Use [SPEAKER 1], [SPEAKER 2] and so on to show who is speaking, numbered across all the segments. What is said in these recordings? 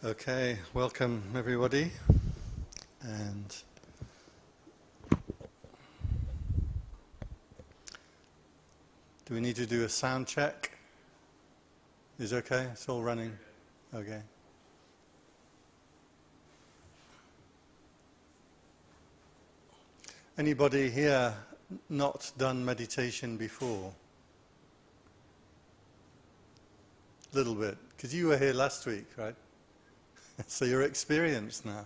[SPEAKER 1] Okay, welcome everybody. And do we need to do a sound check? Is it okay? It's all running? Okay. Anybody here not done meditation before? A little bit, because you were here last week, right? So you're experienced now.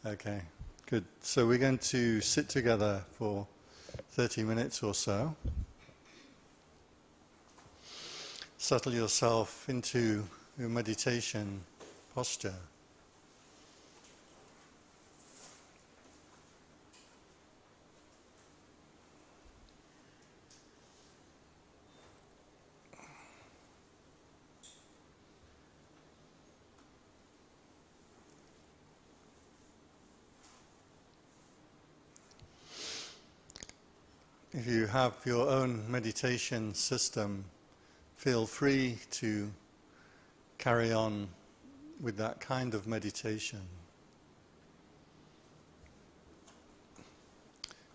[SPEAKER 1] Okay, good. So we're going to sit together for 30 minutes or so. Settle yourself into your meditation posture. If you have your own meditation system, feel free to carry on with that kind of meditation.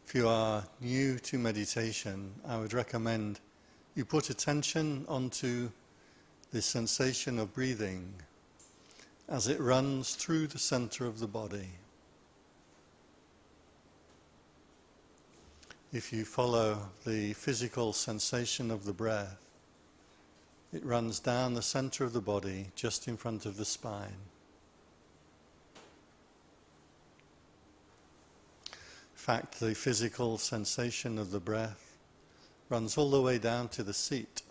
[SPEAKER 1] If you are new to meditation, I would recommend you put attention onto the sensation of breathing as it runs through the center of the body. If you follow the physical sensation of the breath, it runs down the center of the body, just in front of the spine. In fact, the physical sensation of the breath runs all the way down to the seat,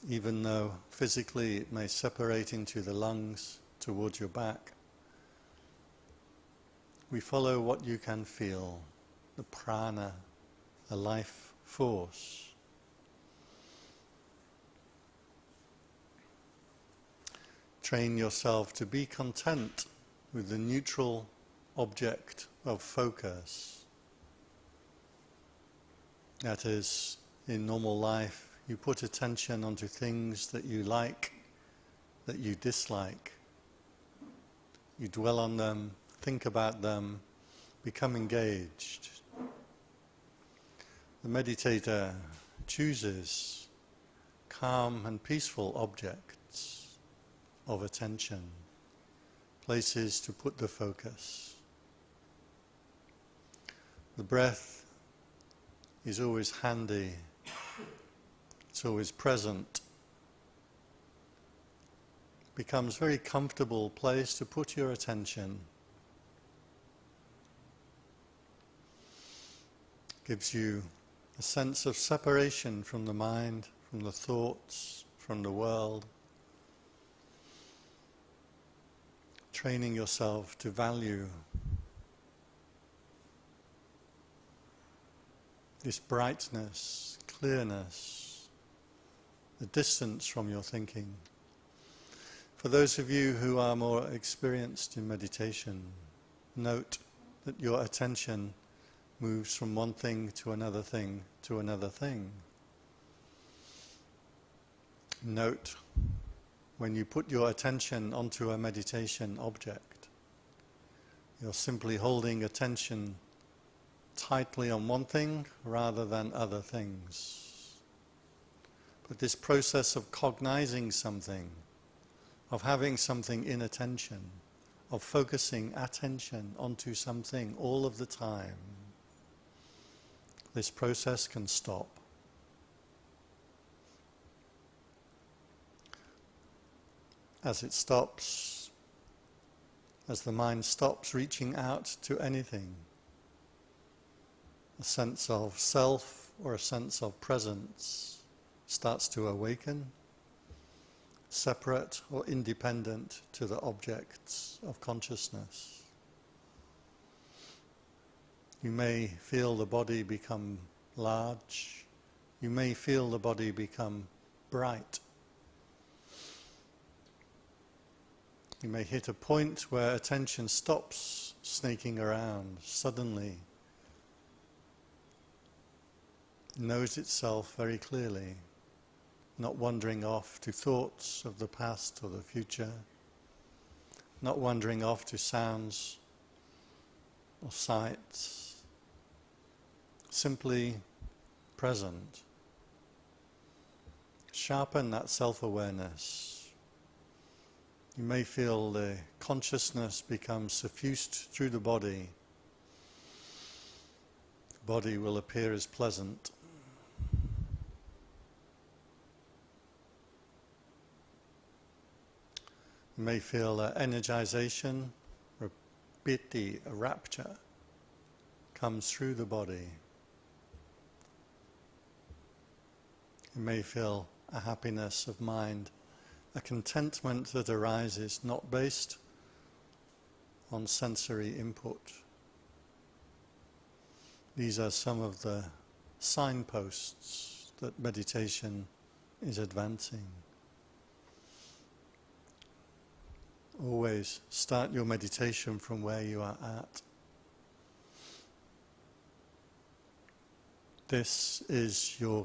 [SPEAKER 1] even though physically it may separate into the lungs towards your back. We follow what you can feel. The prana, the life force. Train yourself to be content with the neutral object of focus. That is, in normal life, you put attention onto things that you like, that you dislike. You dwell on them, think about them, become engaged. The meditator chooses calm and peaceful objects of attention, places to put the focus. The breath is always handy, it's always present. Becomes a very comfortable place to put your attention. Gives you a sense of separation from the mind, from the thoughts, from the world. Training yourself to value this brightness, clearness, the distance from your thinking. For those of you who are more experienced in meditation, note that your attention moves from one thing to another thing to another thing. Note when you put your attention onto a meditation object, you're simply holding attention tightly on one thing rather than other things. But this process of cognizing something, of having something in attention, of focusing attention onto something all of the time, this process can stop. As it stops, as the mind stops reaching out to anything, a sense of self or a sense of presence starts to awaken, separate or independent to the objects of consciousness. You may feel the body become large. You may feel the body become bright. You may hit a point where attention stops snaking around, suddenly knows itself very clearly, not wandering off to thoughts of the past or the future, not wandering off to sounds or sights, simply present. Sharpen that self-awareness. You may feel the consciousness become suffused through the body. The body will appear as pleasant. You may feel energization, or piti, a rapture, comes through the body. You may feel a happiness of mind, a contentment that arises not based on sensory input. These are some of the signposts that meditation is advancing. Always start your meditation from where you are at. This is your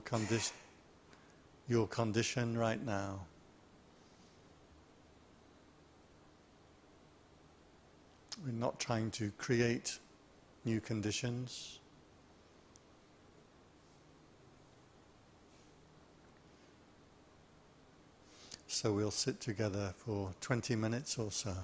[SPEAKER 1] condition right now. We're not trying to create new conditions. So we'll sit together for 20 minutes or so.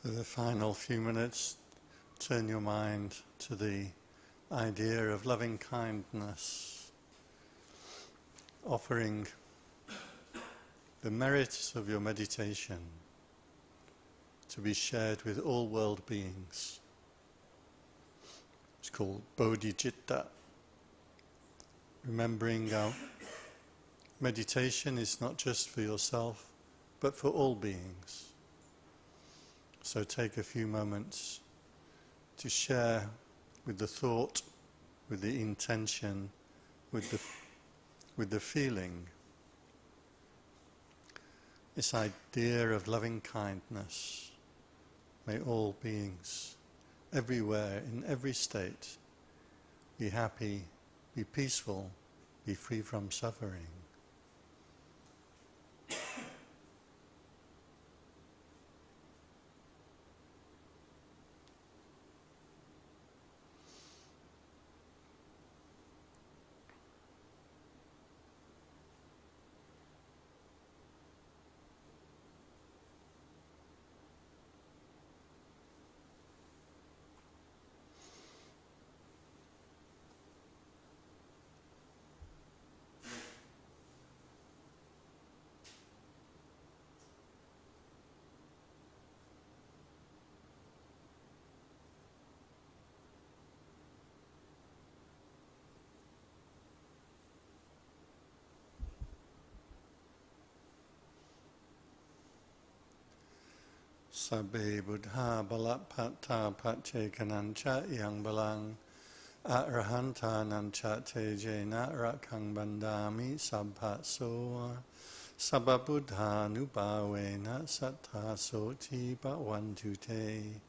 [SPEAKER 1] For the final few minutes, turn your mind to the idea of loving kindness, offering the merits of your meditation to be shared with all world beings. It's called bodhicitta. Remembering our meditation is not just for yourself, but for all beings. So take a few moments to share with the thought, with the intention, with the feeling, this idea of loving kindness. May all beings, everywhere, in every state, be happy, be peaceful, be free from suffering. Sabbe buddha balapatta pachekanancha yang balang arahanta nancha tejena rakhang bandami sabbhaso sabba buddha nupavena sattha soti bhavantu te.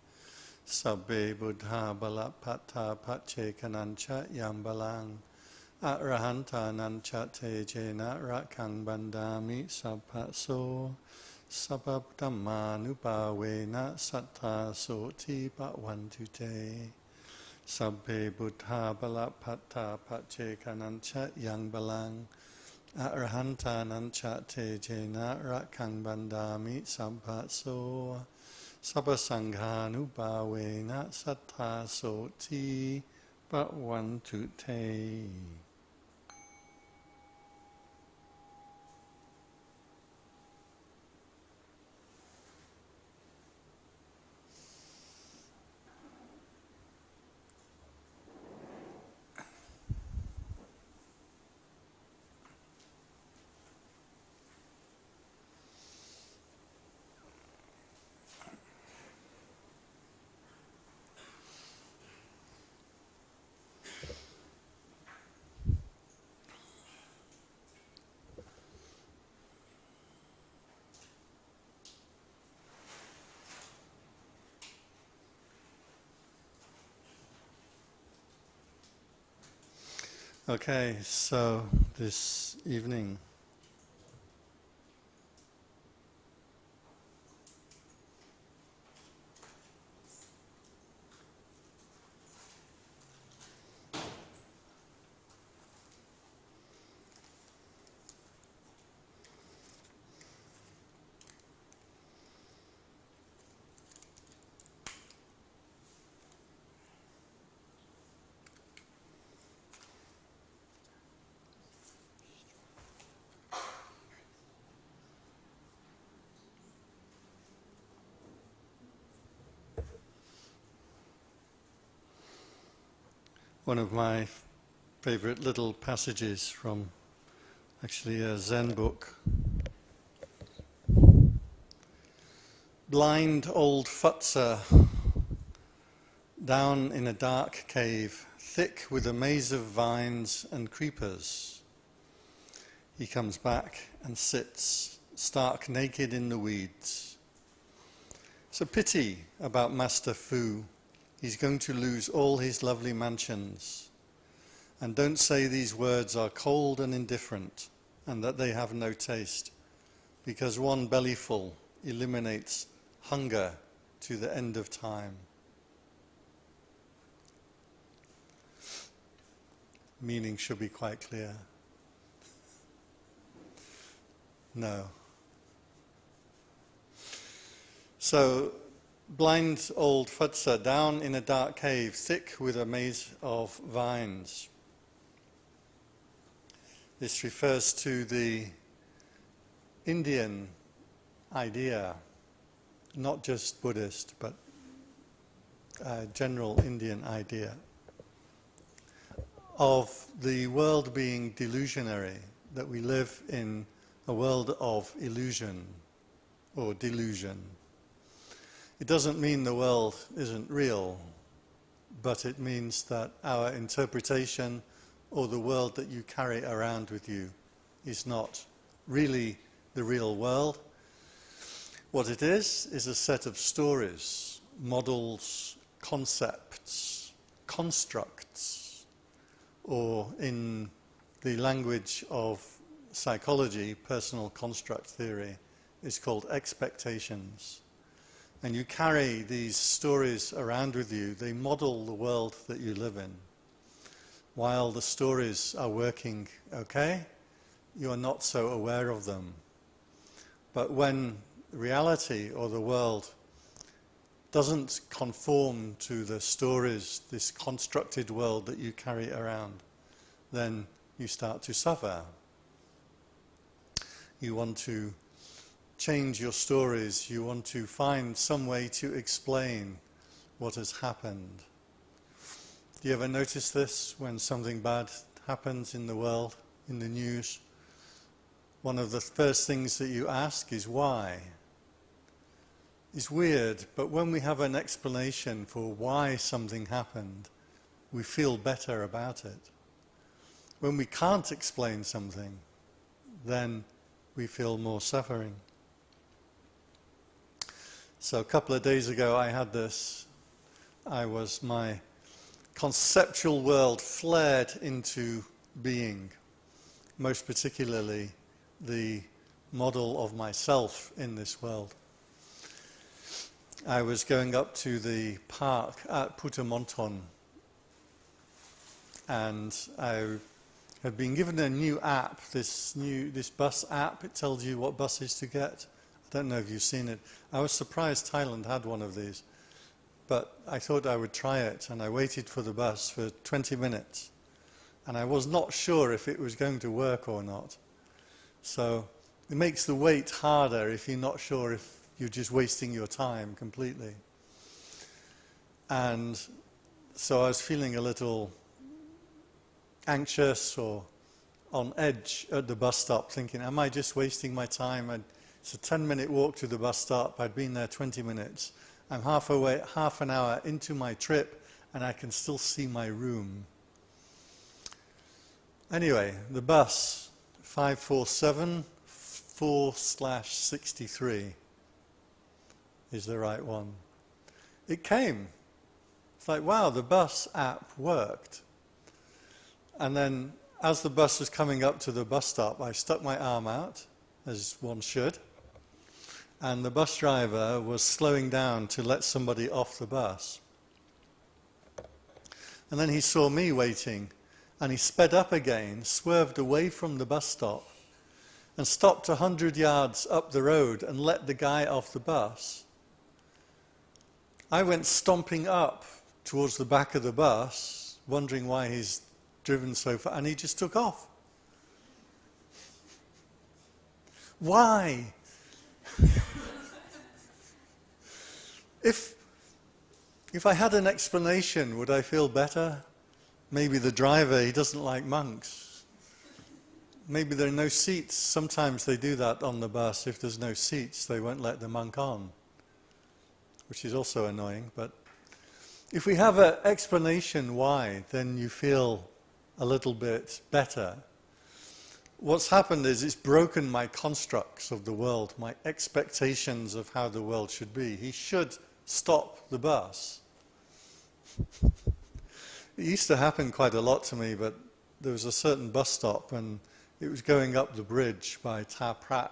[SPEAKER 1] Sabbe buddha balapatta pachekanancha yang balang arahanta nancha tejena rakhang bandami sabbhaso sabba Dhamma nupavena sattha soti bhavantu te. Sabbe buddha balapatta pachekanancha yang balang arahanta nancha tejena rakhang bandami sabbhaso sabba sangha nupavena sattha soti bhavantu te. Okay, so this evening one of my favorite little passages from actually a Zen book. Blind old Futsa, down in a dark cave, thick with a maze of vines and creepers. He comes back and sits, stark naked in the weeds. It's a pity about Master Fu. He's going to lose all his lovely mansions. And don't say these words are cold and indifferent, and that they have no taste, because one bellyful eliminates hunger to the end of time. Meaning should be quite clear. No. So blind old Phutsa down in a dark cave, thick with a maze of vines. This refers to the Indian idea, not just Buddhist, but a general Indian idea of the world being delusionary, that we live in a world of illusion or delusion. It doesn't mean the world isn't real, but it means that our interpretation or the world that you carry around with you is not really the real world. What it is a set of stories, models, concepts, constructs, or in the language of psychology, personal construct theory, is called expectations. And you carry these stories around with you. They model the world that you live in. While the stories are working okay, you are not so aware of them. But when reality or the world doesn't conform to the stories, this constructed world that you carry around, then you start to suffer. You want to change your stories, you want to find some way to explain what has happened. Do you ever notice this when something bad happens in the world, in the news? One of the first things that you ask is why? It's weird, but when we have an explanation for why something happened, we feel better about it. When we can't explain something, then we feel more suffering. So a couple of days ago I had this. My conceptual world flared into being, most particularly the model of myself in this world. I was going up to the park at Puttamonton, and I had been given a new app, this bus app. It tells you what buses to get. I don't know if you've seen it. I was surprised Thailand had one of these, but I thought I would try it, and I waited for the bus for 20 minutes, and I was not sure if it was going to work or not. So it makes the wait harder if you're not sure if you're just wasting your time completely. And so I was feeling a little anxious or on edge at the bus stop, thinking, am I just wasting my time? It's a 10-minute walk to the bus stop. I'd been there 20 minutes. I'm half an hour into my trip, and I can still see my room. Anyway, the bus, 547-4/63 is the right one. It came. It's like, wow, the bus app worked. And then, as the bus was coming up to the bus stop, I stuck my arm out, as one should, and the bus driver was slowing down to let somebody off the bus. And then he saw me waiting, and he sped up again, swerved away from the bus stop, and stopped 100 yards up the road and let the guy off the bus. I went stomping up towards the back of the bus, wondering why he's driven so far, and he just took off. Why? If I had an explanation, would I feel better? Maybe the driver, he doesn't like monks. Maybe there are no seats. Sometimes they do that on the bus. If there's no seats, they won't let the monk on, which is also annoying. But if we have an explanation why, then you feel a little bit better. What's happened is it's broken my constructs of the world, my expectations of how the world should be. He should stop the bus. It used to happen quite a lot to me, but there was a certain bus stop and it was going up the bridge by Ta Prat.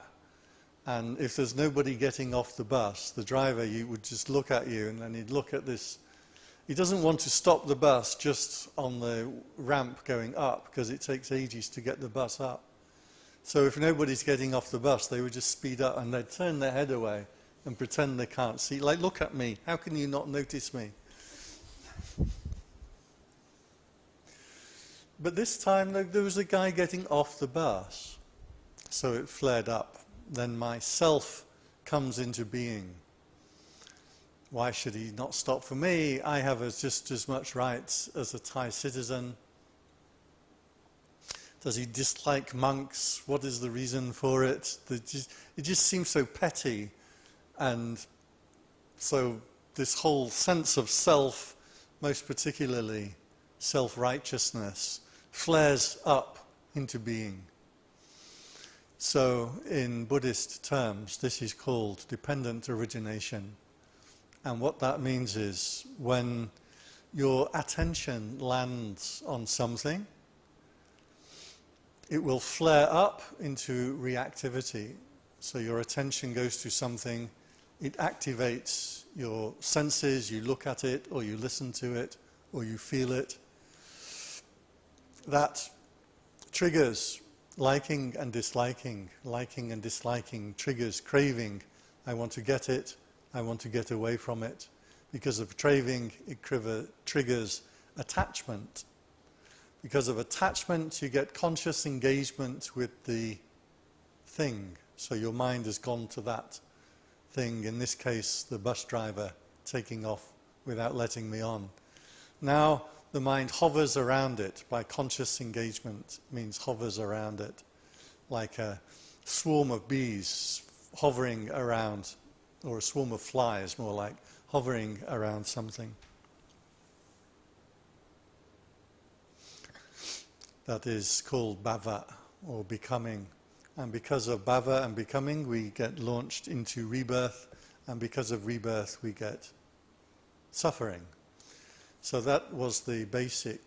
[SPEAKER 1] And if there's nobody getting off the bus, the driver would just look at you, and then he'd look at this. He doesn't want to stop the bus just on the ramp going up, because it takes ages to get the bus up. So if nobody's getting off the bus, they would just speed up and they'd turn their head away and pretend they can't see. Like, look at me, how can you not notice me? But this time there was a guy getting off the bus, so it flared up. Then my self comes into being. Why should he not stop for me? I have just as much rights as a Thai citizen. Does he dislike monks? What is the reason for it? It just seems so petty. And so this whole sense of self, most particularly self-righteousness, flares up into being. So in Buddhist terms, this is called dependent origination. And what that means is when your attention lands on something, it will flare up into reactivity. So your attention goes to something, it activates your senses, you look at it, or you listen to it, or you feel it. That triggers liking and disliking. Liking and disliking triggers craving. I want to get it, I want to get away from it. Because of craving, it triggers attachment. Because of attachment, you get conscious engagement with the thing. So your mind has gone to that thing, in this case, the bus driver taking off without letting me on. Now, the mind hovers around it by conscious engagement, means hovers around it, like a swarm of bees hovering around, or a swarm of flies, more like, hovering around something. That is called bhava, or becoming. And because of bhava and becoming, we get launched into rebirth, and because of rebirth, we get suffering. So that was the basic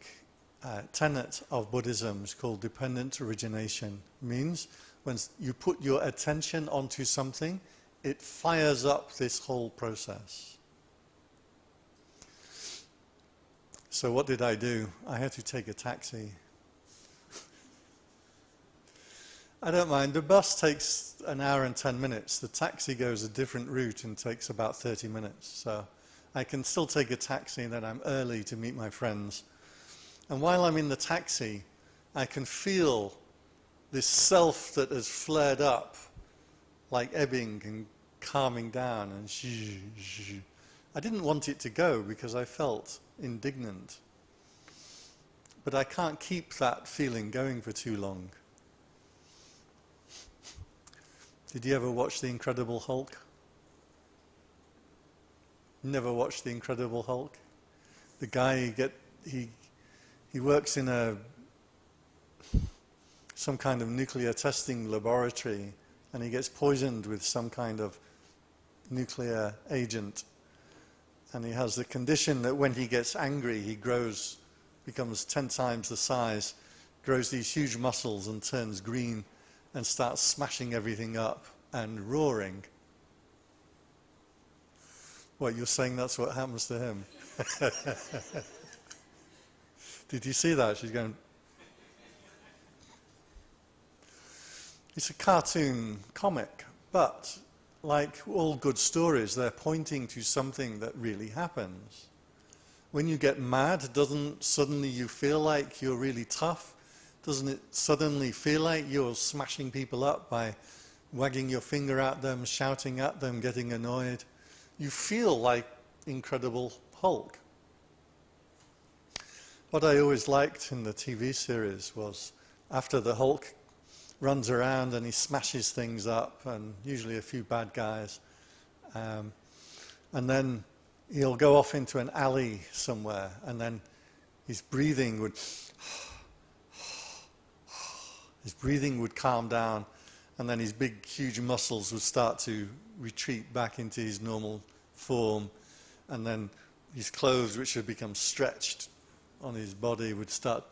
[SPEAKER 1] tenet of Buddhism, it's called dependent origination. It means when you put your attention onto something, it fires up this whole process. So what did I do? I had to take a taxi. I don't mind. The bus takes an hour and 10 minutes. The taxi goes a different route and takes about 30 minutes. So I can still take a taxi and then I'm early to meet my friends. And while I'm in the taxi, I can feel this self that has flared up, like ebbing and calming down. And I didn't want it to go because I felt indignant. But I can't keep that feeling going for too long. Did you ever watch The Incredible Hulk? Never watched The Incredible Hulk? The guy, he works in some kind of nuclear testing laboratory, and he gets poisoned with some kind of nuclear agent. And he has the condition that when he gets angry, he becomes 10 times the size, grows these huge muscles and turns green, and starts smashing everything up and roaring. What, you're saying that's what happens to him? Did you see that? She's going... It's a cartoon comic, but like all good stories, they're pointing to something that really happens. When you get mad, doesn't suddenly you feel like you're really tough? Doesn't it suddenly feel like you're smashing people up by wagging your finger at them, shouting at them, getting annoyed? You feel like Incredible Hulk. What I always liked in the TV series was after the Hulk runs around and he smashes things up, and usually a few bad guys, and then he'll go off into an alley somewhere, and then his breathing would calm down, and then his big, huge muscles would start to retreat back into his normal form, and then his clothes, which had become stretched on his body, would start,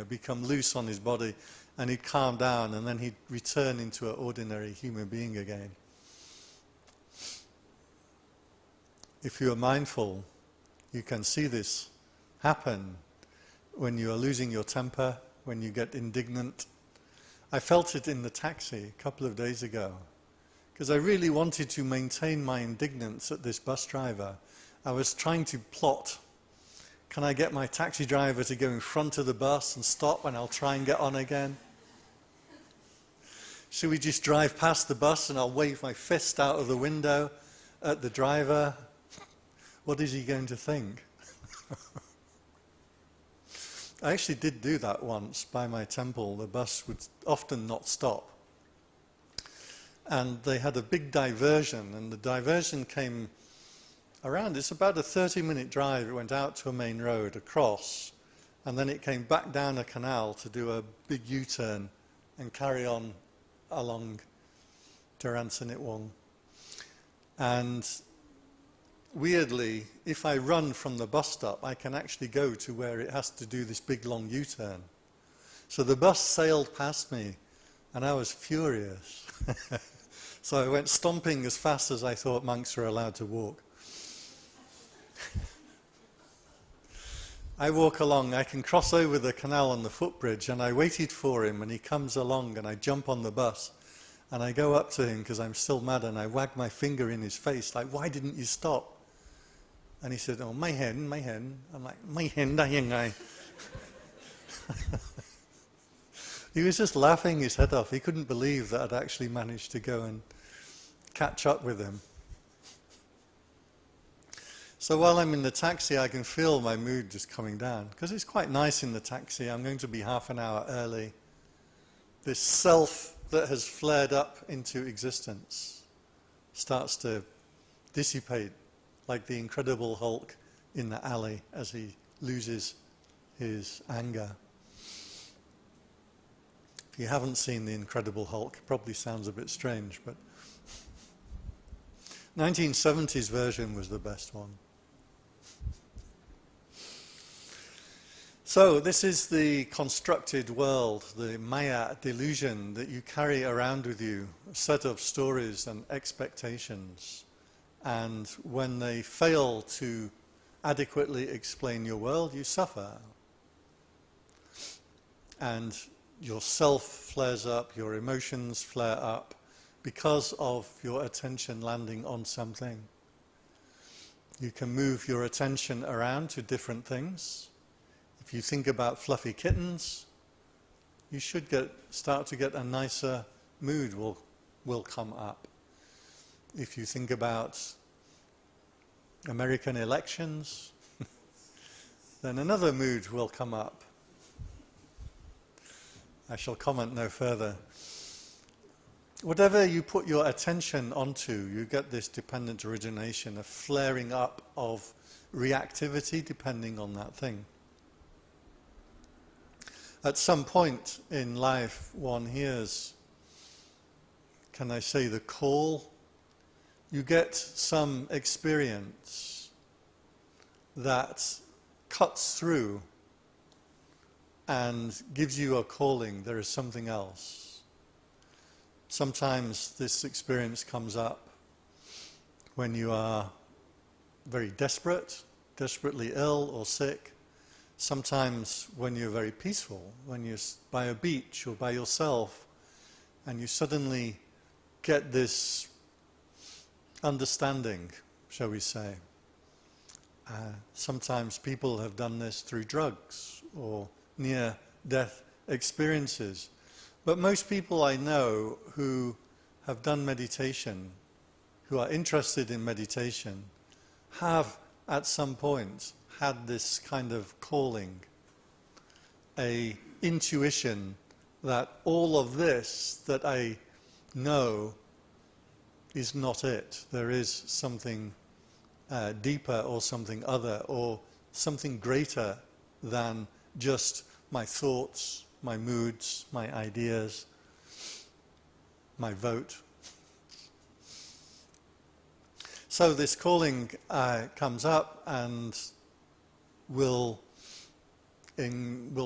[SPEAKER 1] become loose on his body, and he'd calm down, and then he'd return into an ordinary human being again. If you are mindful, you can see this happen when you are losing your temper, when you get indignant. I felt it in the taxi a couple of days ago, because I really wanted to maintain my indignance at this bus driver. I was trying to plot, can I get my taxi driver to go in front of the bus and stop and I'll try and get on again? Should we just drive past the bus and I'll wave my fist out of the window at the driver? What is he going to think? I actually did do that once by my temple. The bus would often not stop. And they had a big diversion, and the diversion came around. It's about a 30-minute drive. It went out to a main road, across, and then it came back down a canal to do a big U-turn and carry on along Dharansanitwong. And weirdly, if I run from the bus stop, I can actually go to where it has to do this big long U-turn. So the bus sailed past me, and I was furious. So I went stomping as fast as I thought monks were allowed to walk. I walk along, I can cross over the canal on the footbridge, and I waited for him, and he comes along, and I jump on the bus, and I go up to him because I'm still mad, and I wag my finger in his face, like, why didn't you stop? And he said, oh, mai hen, mai hen. I'm like, mai hen da yang ngai. He was just laughing his head off. He couldn't believe that I'd actually managed to go and catch up with him. So while I'm in the taxi, I can feel my mood just coming down, because it's quite nice in the taxi. I'm going to be half an hour early. This self that has flared up into existence starts to dissipate, like the Incredible Hulk in the alley as he loses his anger. If you haven't seen the Incredible Hulk, it probably sounds a bit strange, but 1970s version was the best one. So this is the constructed world, the Maya delusion that you carry around with you, a set of stories and expectations. And when they fail to adequately explain your world, you suffer. And your self flares up, your emotions flare up because of your attention landing on something. You can move your attention around to different things. If you think about fluffy kittens, you should start to get a nicer mood will come up. If you think about American elections, then another mood will come up. I shall comment no further. Whatever you put your attention onto, you get this dependent origination, a flaring up of reactivity depending on that thing. At some point in life, one hears, can I say, the call. You get some experience that cuts through and gives you a calling. There is something else. Sometimes this experience comes up when you are very desperate, desperately ill or sick. Sometimes when you're very peaceful, when you're by a beach or by yourself, and you suddenly get this understanding, shall we say. Sometimes people have done this through drugs or near-death experiences. But most people I know who have done meditation, who are interested in meditation, have at some point had this kind of calling, a intuition that all of this that I know is not it. There is something deeper or something other or something greater than just my thoughts, my moods, my ideas, my vote. So this calling comes up and will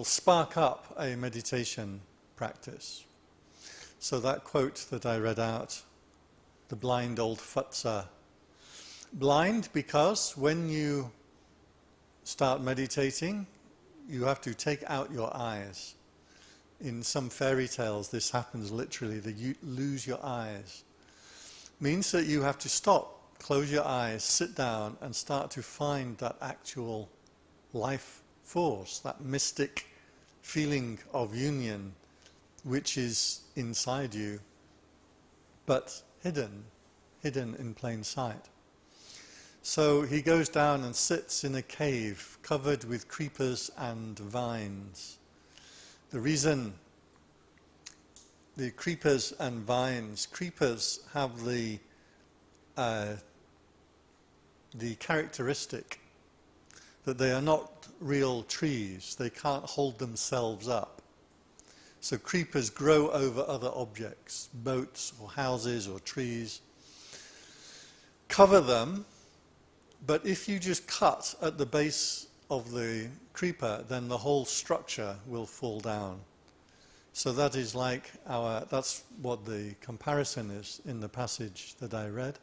[SPEAKER 1] spark up a meditation practice. So that quote that I read out, the blind old Phutsa. Blind because when you start meditating, you have to take out your eyes. In some fairy tales, this happens literally, that you lose your eyes. means that you have to stop, close your eyes, sit down and start to find that actual life force, that mystic feeling of union which is inside you, but hidden in plain sight. So he goes down and sits in a cave covered with creepers and vines. The reason the creepers and vines, creepers have the characteristic that they are not real trees. They can't hold themselves up. So creepers grow over other objects, boats or houses or trees. Cover them, but if you just cut at the base of the creeper, then the whole structure will fall down. So that is like that's what the comparison is in the passage that I read.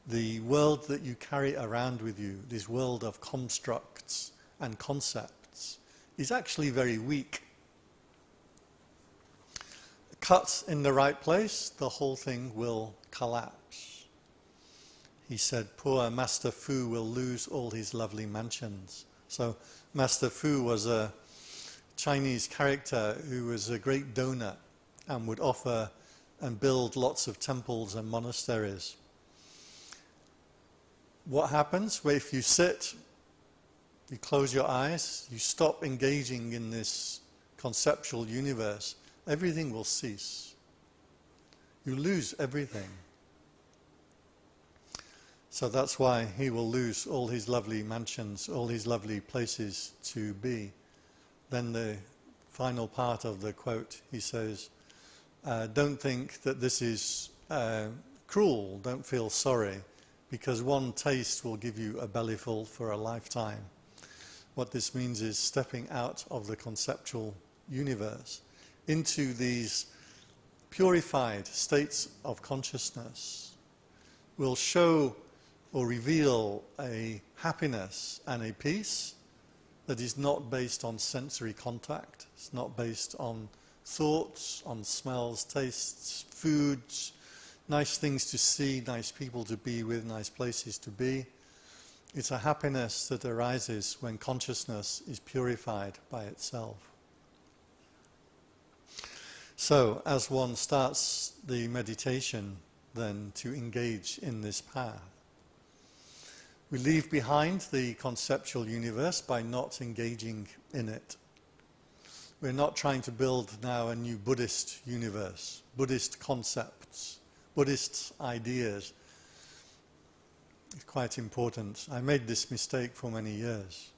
[SPEAKER 1] The world that you carry around with you, this world of constructs and concepts, is actually very weak. Cut in the right place, the whole thing will collapse. He said, poor Master Fu will lose all his lovely mansions. So Master Fu was a Chinese character who was a great donor and would offer and build lots of temples and monasteries. What happens? Well, if you sit, you close your eyes, you stop engaging in this conceptual universe, everything will cease. You lose everything. So that's why he will lose all his lovely mansions, all his lovely places to be. Then the final part of the quote, he says, don't think that this is cruel, don't feel sorry, because one taste will give you a bellyful for a lifetime. What this means is stepping out of the conceptual universe into these purified states of consciousness will show or reveal a happiness and a peace that is not based on sensory contact. It's not based on thoughts, on smells, tastes, foods, nice things to see, nice people to be with, nice places to be. It's a happiness that arises when consciousness is purified by itself. So, as one starts the meditation then to engage in this path, we leave behind the conceptual universe by not engaging in it. We're not trying to build now a new Buddhist universe, Buddhist concepts, Buddhist ideas. It's quite important. I made this mistake for many years.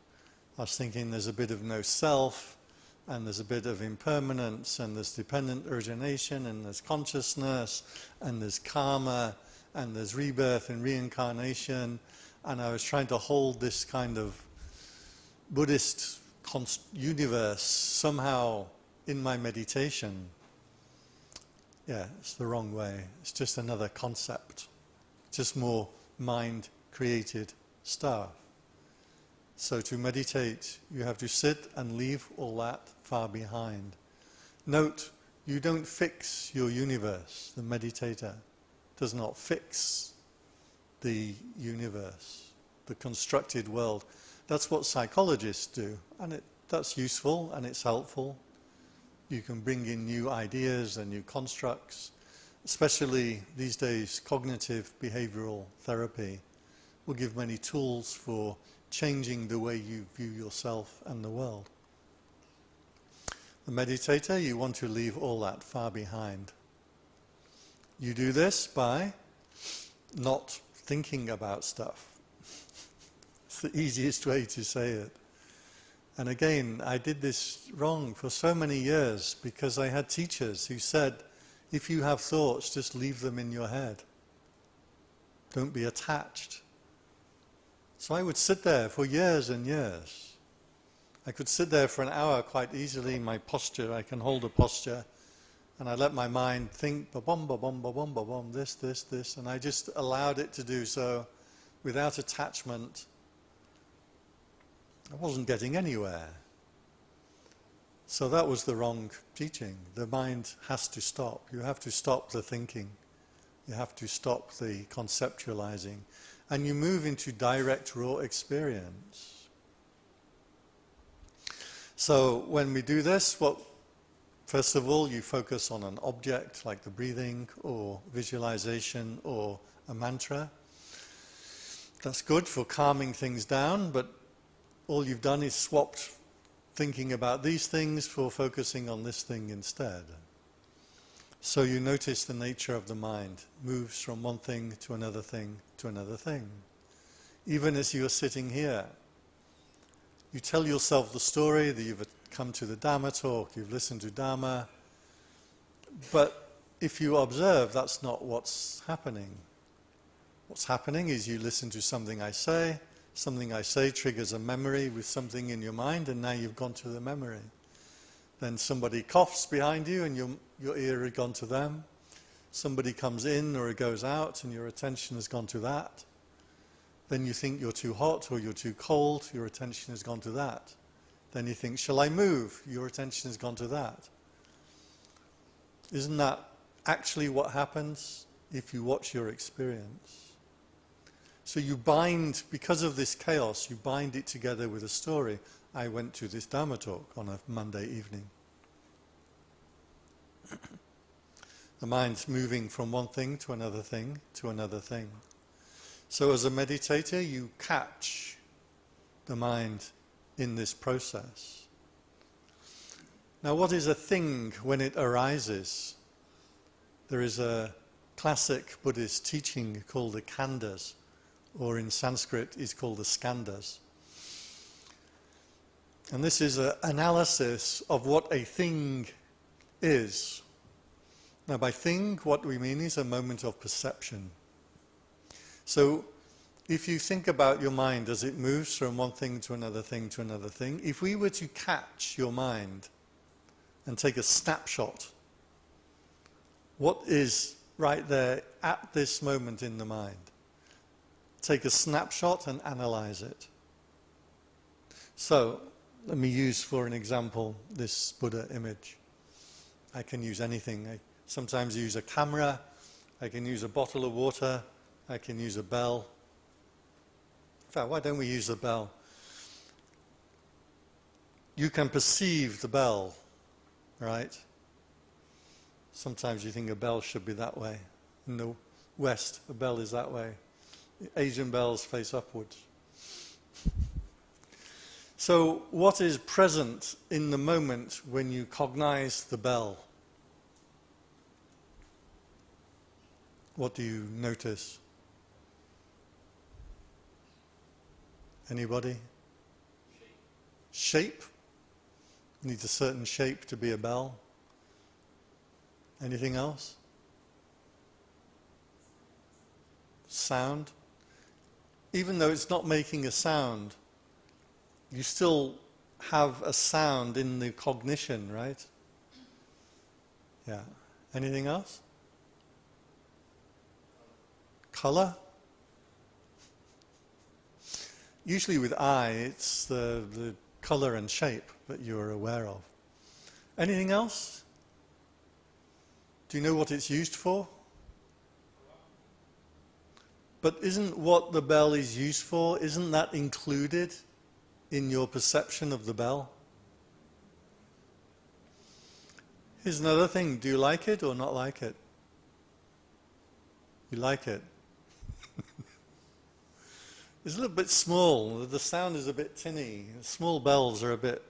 [SPEAKER 1] I was thinking there's a bit of no self, and there's a bit of impermanence, and there's dependent origination, and there's consciousness, and there's karma, and there's rebirth and reincarnation. And I was trying to hold this kind of Buddhist universe somehow in my meditation. Yeah, it's the wrong way. It's just another concept. Just more mind-created stuff. So to meditate, you have to sit and leave all that far behind. Note, you don't fix your universe. The meditator does not fix the universe, the constructed world. That's what psychologists do, and that's useful and it's helpful. You can bring in new ideas and new constructs, especially these days cognitive behavioral therapy will give many tools for changing the way you view yourself and the world. The meditator, you want to leave all that far behind. You do this by not thinking about stuff. It's the easiest way to say it. And again, I did this wrong for so many years because I had teachers who said, if you have thoughts, just leave them in your head. Don't be attached. So I would sit there for years and years. I could sit there for an hour quite easily. My posture, I can hold a posture, and I let my mind think, ba-bum, ba-bum, ba-bum, ba-bum, this, and I just allowed it to do so without attachment. I wasn't getting anywhere. So that was the wrong teaching. The mind has to stop. You have to stop the thinking. You have to stop the conceptualizing. And you move into direct, raw experience. So when we do this, first of all, you focus on an object like the breathing or visualization or a mantra. That's good for calming things down, but all you've done is swapped thinking about these things for focusing on this thing instead. So you notice the nature of the mind moves from one thing to another thing to another thing. Even as you are sitting here, you tell yourself the story that you've come to the Dhamma talk, you've listened to Dhamma, but if you observe, that's not what's happening. What's happening is you listen to something I say triggers a memory with something in your mind, and now you've gone to the memory. Then somebody coughs behind you and your ear has gone to them. Somebody comes in or it goes out and your attention has gone to that. Then you think you're too hot or you're too cold, your attention has gone to that. Then you think, shall I move? Your attention has gone to that. Isn't that actually what happens if you watch your experience? So you bind, because of this chaos, you bind it together with a story. I went to this Dhamma talk on a Monday evening. The mind's moving from one thing to another thing to another thing. So as a meditator, you catch the mind in this process. Now, what is a thing when it arises? There is a classic Buddhist teaching called the khandhas, or in Sanskrit is called the skandhas. And this is an analysis of what a thing is. Now, by thing, what we mean is a moment of perception. So, if you think about your mind as it moves from one thing to another thing to another thing, if we were to catch your mind and take a snapshot, what is right there at this moment in the mind? Take a snapshot and analyze it. So, let me use for an example this Buddha image. I can use anything. I sometimes use a camera, I can use a bottle of water, I can use a bell. In fact, why don't we use the bell? You can perceive the bell, right? Sometimes you think a bell should be that way. In the West, a bell is that way. Asian bells face upwards. So, what is present in the moment when you cognize the bell? What do you notice? Anybody? Shape. Needs a certain shape to be a bell. Anything else? Sound. Even though it's not making a sound, you still have a sound in the cognition, right? Yeah. Anything else? Color? Usually with eye, it's the color and shape that you're aware of. Anything else? Do you know what it's used for? But isn't what the bell is used for, isn't that included in your perception of the bell? Here's another thing. Do you like it or not like it? You like it. It's a little bit small. The sound is a bit tinny. Small bells are a bit...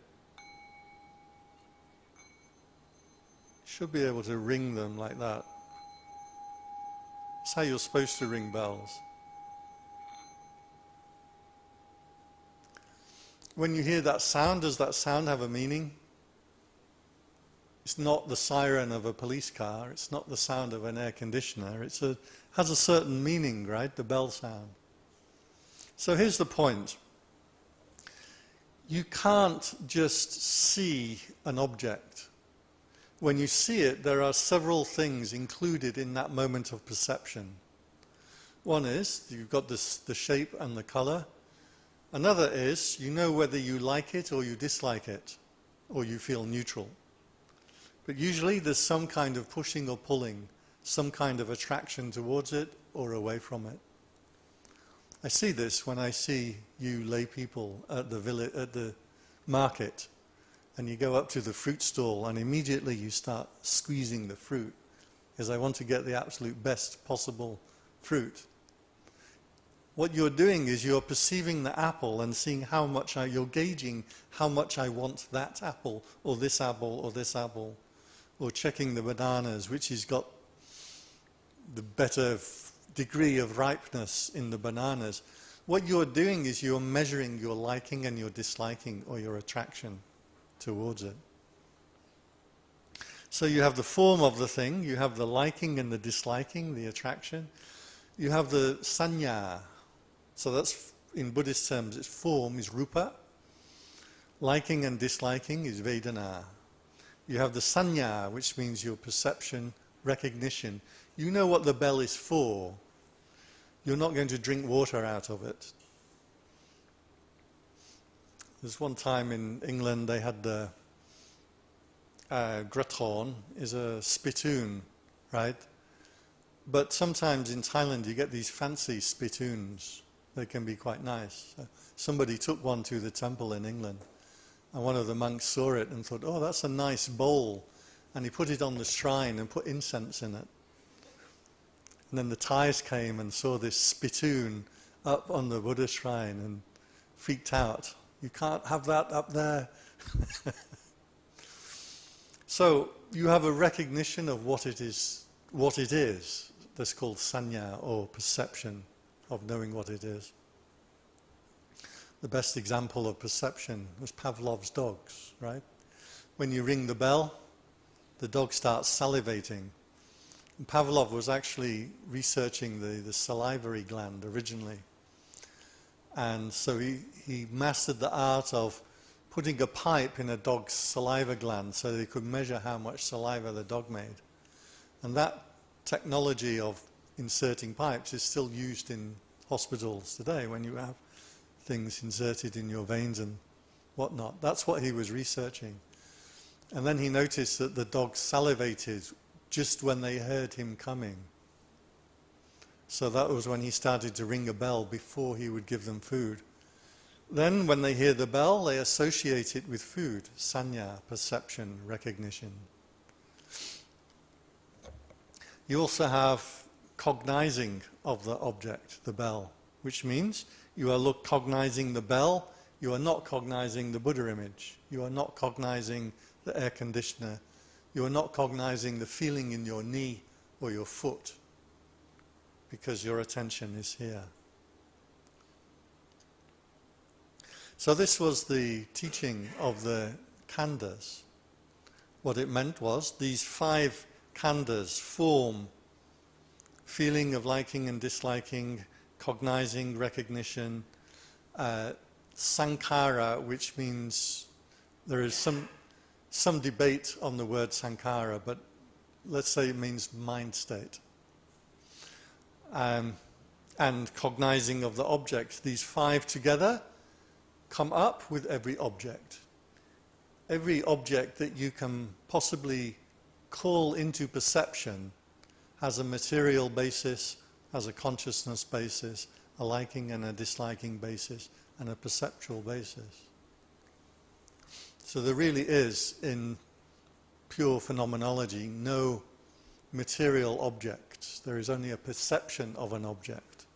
[SPEAKER 1] Should be able to ring them like that. That's how you're supposed to ring bells. When you hear that sound, does that sound have a meaning? It's not the siren of a police car. It's not the sound of an air conditioner. It has a certain meaning, right? The bell sound. So here's the point. You can't just see an object. When you see it, there are several things included in that moment of perception. One is, you've got the shape and the color. Another is, you know whether you like it or you dislike it, or you feel neutral. But usually there's some kind of pushing or pulling, some kind of attraction towards it or away from it. I see this when I see you lay people at the market, and you go up to the fruit stall and immediately you start squeezing the fruit, because I want to get the absolute best possible fruit. What you're doing is you're perceiving the apple and seeing how much you're gauging how much I want that apple, or this apple, or this apple, or checking the bananas, which has got the better degree of ripeness in the bananas. What you're doing is you're measuring your liking and your disliking, or your attraction towards it. So you have the form of the thing, you have the liking and the disliking, the attraction. You have the sanya. So that's, in Buddhist terms, its form is rupa. Liking and disliking is vedana. You have the sanya, which means your perception, recognition. You know what the bell is for. You're not going to drink water out of it. There's one time in England they had the grathorn is a spittoon, right? But sometimes in Thailand you get these fancy spittoons. They can be quite nice. Somebody took one to the temple in England, and one of the monks saw it and thought, oh, that's a nice bowl. And he put it on the shrine and put incense in it. And then the Thais came and saw this spittoon up on the Buddha shrine and freaked out. You can't have that up there. So you have a recognition of what it is. That's called sanya, or perception of knowing what it is. The best example of perception was Pavlov's dogs, right? When you ring the bell, the dog starts salivating. And Pavlov was actually researching the salivary gland originally. And so he mastered the art of putting a pipe in a dog's saliva gland so they could measure how much saliva the dog made. And that technology of inserting pipes is still used in hospitals today when you have things inserted in your veins and whatnot. That's what he was researching. And then he noticed that the dogs salivated just when they heard him coming. So that was when he started to ring a bell before he would give them food. Then when they hear the bell, they associate it with food, sanya, perception, recognition. You also have cognizing of the object, the bell, which means you are cognizing the bell, you are not cognizing the Buddha image, you are not cognizing the air conditioner, you are not cognizing the feeling in your knee or your foot, because your attention is here. So this was the teaching of the khandhas. What it meant was these 5 khandhas: form, feeling of liking and disliking, cognizing, recognition, sankhara, which means there is some debate on the word sankhara, but let's say it means mind state. And cognizing of the object. These 5 together come up with every object. Every object that you can possibly call into perception has a material basis, has a consciousness basis, a liking and a disliking basis, and a perceptual basis. So there really is, in pure phenomenology, no material object. There is only a perception of an object.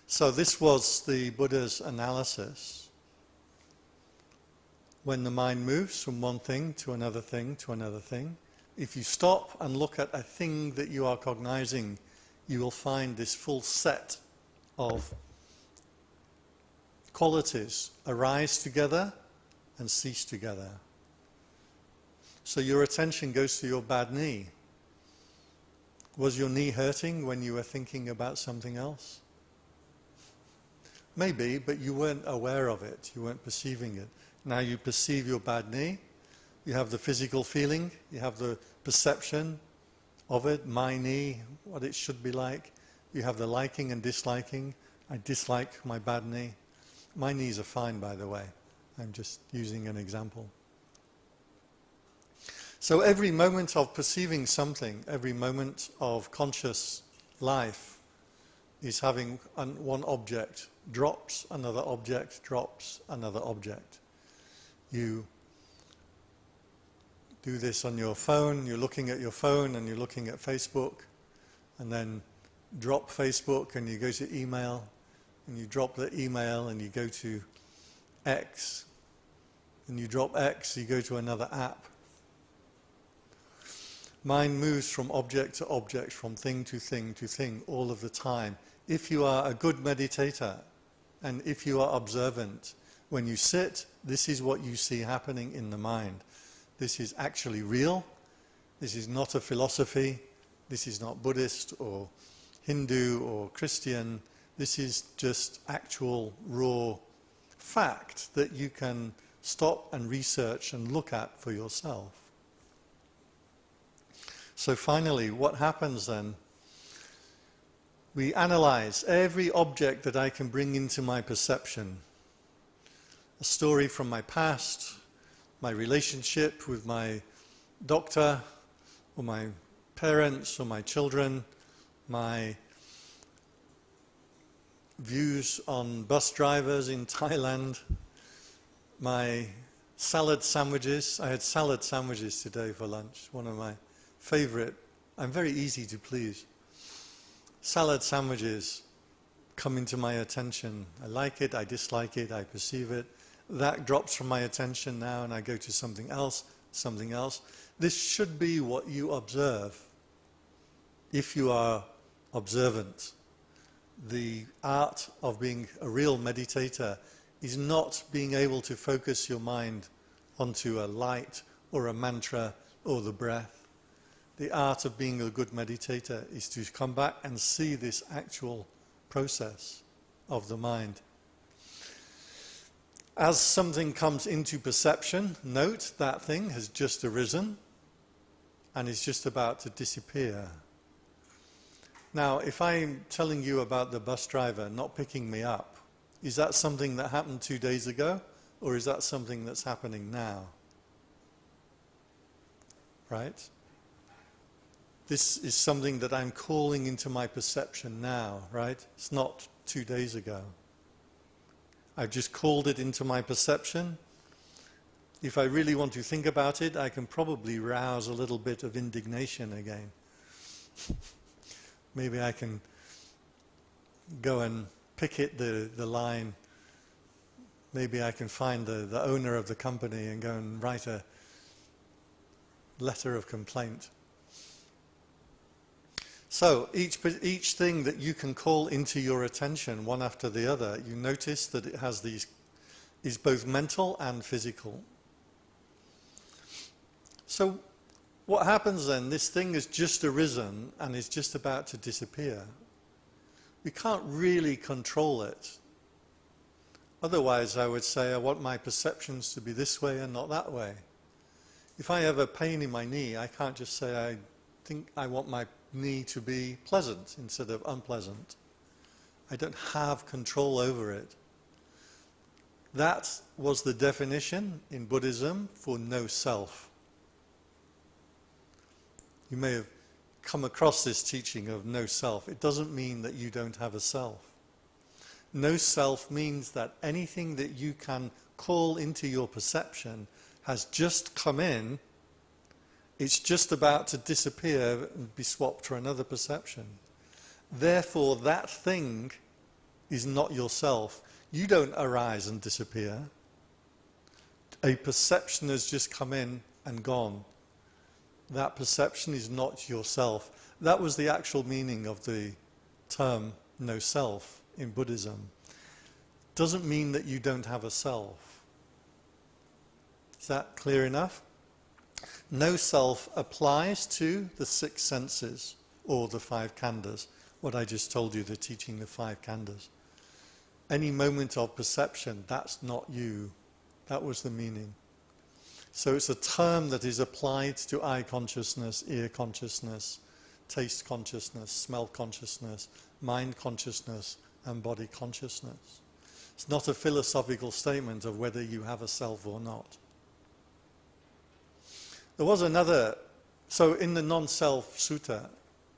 [SPEAKER 1] So this was the Buddha's analysis. When the mind moves from one thing to another thing to another thing, if you stop and look at a thing that you are cognizing, you will find this full set of qualities arise together and cease together. So your attention goes to your bad knee. Was your knee hurting when you were thinking about something else? Maybe, but you weren't aware of it. You weren't perceiving it. Now you perceive your bad knee. You have the physical feeling. You have the perception of it, my knee, what it should be like. You have the liking and disliking. I dislike my bad knee. My knees are fine, by the way. I'm just using an example. So every moment of perceiving something, every moment of conscious life is having one object drops, another object drops, another object. You do this on your phone, you're looking at your phone and you're looking at Facebook, and then drop Facebook and you go to email, and you drop the email and you go to X, and you drop X, you go to another app. Mind moves from object to object, from thing to thing to thing all of the time. If you are a good meditator, and if you are observant, when you sit, this is what you see happening in the mind. This is actually real. This is not a philosophy. This is not Buddhist or Hindu or Christian. This is just actual raw fact that you can stop and research and look at for yourself. So finally, what happens then? We analyze every object that I can bring into my perception. A story from my past, my relationship with my doctor, or my parents, or my children, my views on bus drivers in Thailand, my salad sandwiches. I had salad sandwiches today for lunch, one of my favorite. I'm very easy to please. Salad sandwiches come into my attention. I like it, I dislike it, I perceive it. That drops from my attention now and I go to something else, something else. This should be what you observe if you are observant. The art of being a real meditator is not being able to focus your mind onto a light or a mantra or the breath. The art of being a good meditator is to come back and see this actual process of the mind. As something comes into perception, note that thing has just arisen and is just about to disappear. Now, if I'm telling you about the bus driver not picking me up, is that something that happened 2 days ago, or is that something that's happening now? Right? This is something that I'm calling into my perception now, right? It's not 2 days ago. I've just called it into my perception. If I really want to think about it, I can probably rouse a little bit of indignation again. Maybe I can go and picket the line. Maybe I can find the owner of the company and go and write a letter of complaint. So each thing that you can call into your attention, one after the other, you notice that it has these, is both mental and physical. So what happens then? This thing has just arisen and is just about to disappear. We can't really control it. Otherwise, I would say I want my perceptions to be this way and not that way. If I have a pain in my knee, I can't just say I think I want my knee to be pleasant instead of unpleasant. I don't have control over it. That was the definition in Buddhism for no self. You may have come across this teaching of no self. It doesn't mean that you don't have a self. No self means that anything that you can call into your perception has just come in. It's just about to disappear and be swapped for another perception. Therefore, that thing is not yourself. You don't arise and disappear. A perception has just come in and gone. That perception is not yourself. That was the actual meaning of the term no self in Buddhism. Doesn't mean that you don't have a self. Is that clear enough? No self applies to the 6 senses or the 5 khandhas. What I just told you, the teaching, the 5 khandhas. Any moment of perception, that's not you. That was the meaning. So it's a term that is applied to eye consciousness, ear consciousness, taste consciousness, smell consciousness, mind consciousness, and body consciousness. It's not a philosophical statement of whether you have a self or not. There was another, so in the non-self sutta,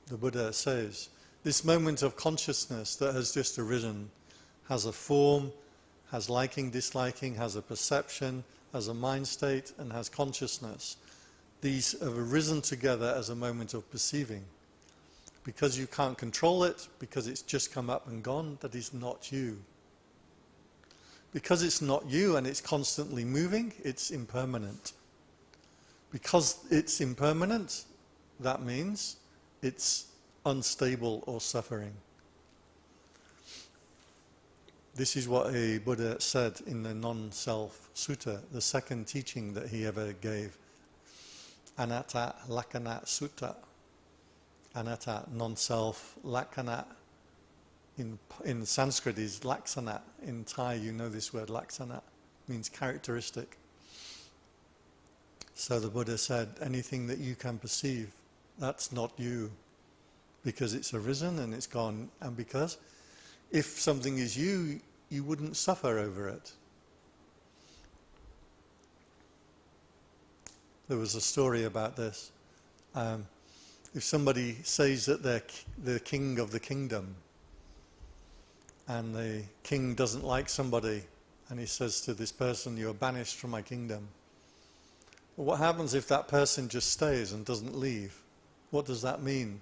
[SPEAKER 1] the Buddha says, this moment of consciousness that has just arisen has a form, has liking, disliking, has a perception, has a mind state, and has consciousness. These have arisen together as a moment of perceiving. Because you can't control it, because it's just come up and gone, that is not you. Because it's not you and it's constantly moving, it's impermanent. Because it's impermanent, that means it's unstable or suffering. This is what a Buddha said in the non-self sutta, the second teaching that he ever gave. Anatta Lakkhana Sutta. Anatta, non-self, Lakkhana, in Sanskrit is Laksana. In Thai, you know this word Laksana, means characteristic. So the Buddha said, anything that you can perceive, that's not you. Because it's arisen and it's gone. And because if something is you, you wouldn't suffer over it. There was a story about this. If somebody says that they're the king of the kingdom, and the king doesn't like somebody, and he says to this person, you're banished from my kingdom. Well, what happens if that person just stays and doesn't leave? What does that mean?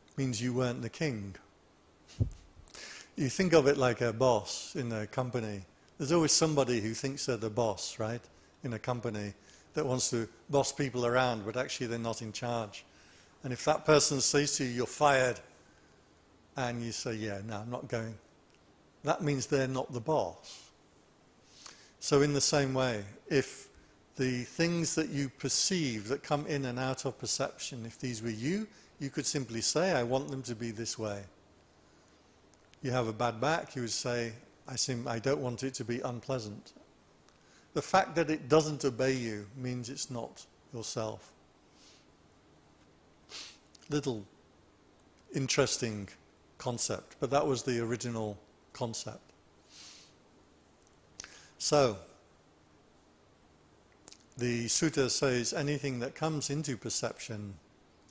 [SPEAKER 1] It means you weren't the king. You think of it like a boss in a company. There's always somebody who thinks they're the boss, right, in a company, that wants to boss people around, but actually they're not in charge. And if that person says to you, you're fired, and you say, yeah, no, I'm not going, that means they're not the boss. So in the same way, if the things that you perceive that come in and out of perception, if these were you, you could simply say, I want them to be this way. You have a bad back, you would say, I don't want it to be unpleasant. The fact that it doesn't obey you means it's not yourself. Little interesting concept, but that was the original concept. So, the sutta says anything that comes into perception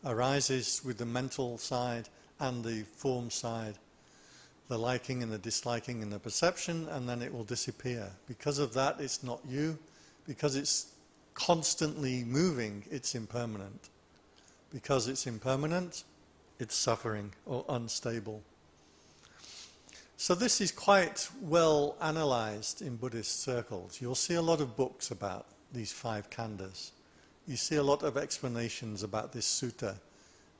[SPEAKER 1] arises with the mental side and the form side, the liking and the disliking and the perception, and then it will disappear. Because of that, it's not you. Because it's constantly moving, it's impermanent. Because it's impermanent, it's suffering or unstable. So this is quite well analysed in Buddhist circles. You'll see a lot of books about these 5 khandhas. You see a lot of explanations about this sutta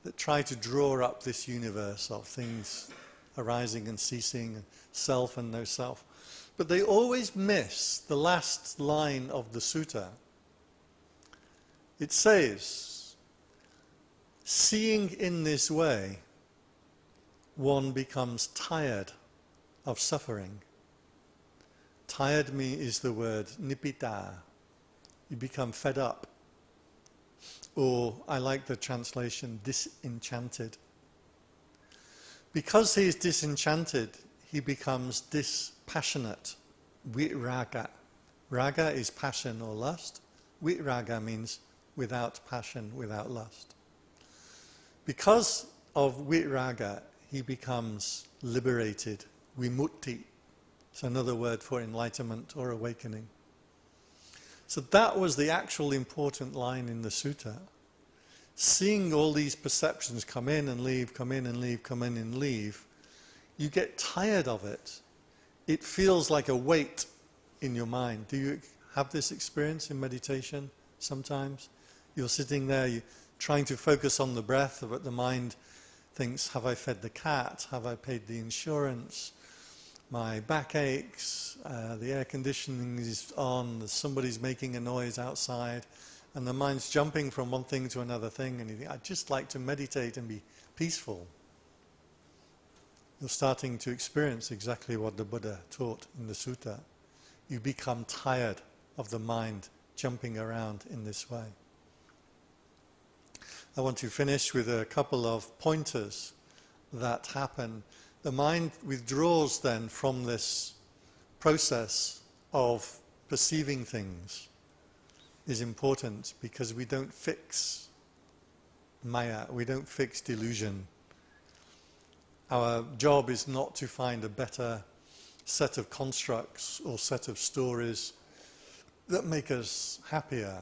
[SPEAKER 1] that try to draw up this universe of things arising and ceasing, self and no self. But they always miss the last line of the sutta. It says, seeing in this way, one becomes tired of suffering. Tired is the word nibbita. You become fed up. Or, I like the translation, disenchanted. Because he is disenchanted, he becomes dispassionate. Viraga. Raga is passion or lust. Viraga means without passion, without lust. Because of viraga, he becomes liberated. Vimutti. It's another word for enlightenment or awakening. So that was the actual important line in the sutta. Seeing all these perceptions come in and leave, come in and leave, come in and leave, you get tired of it. It feels like a weight in your mind. Do you have this experience in meditation sometimes? You're sitting there, you're trying to focus on the breath, but the mind thinks, have I fed the cat? Have I paid the insurance? My back aches, the air conditioning is on, somebody's making a noise outside, and the mind's jumping from one thing to another thing, and you think, I'd just like to meditate and be peaceful. You're starting to experience exactly what the Buddha taught in the sutta. You become tired of the mind jumping around in this way. I want to finish with a couple of pointers that happen. The mind withdraws then from this process of perceiving things. is important, because we don't fix Maya, we don't fix delusion. Our job is not to find a better set of constructs or set of stories that make us happier.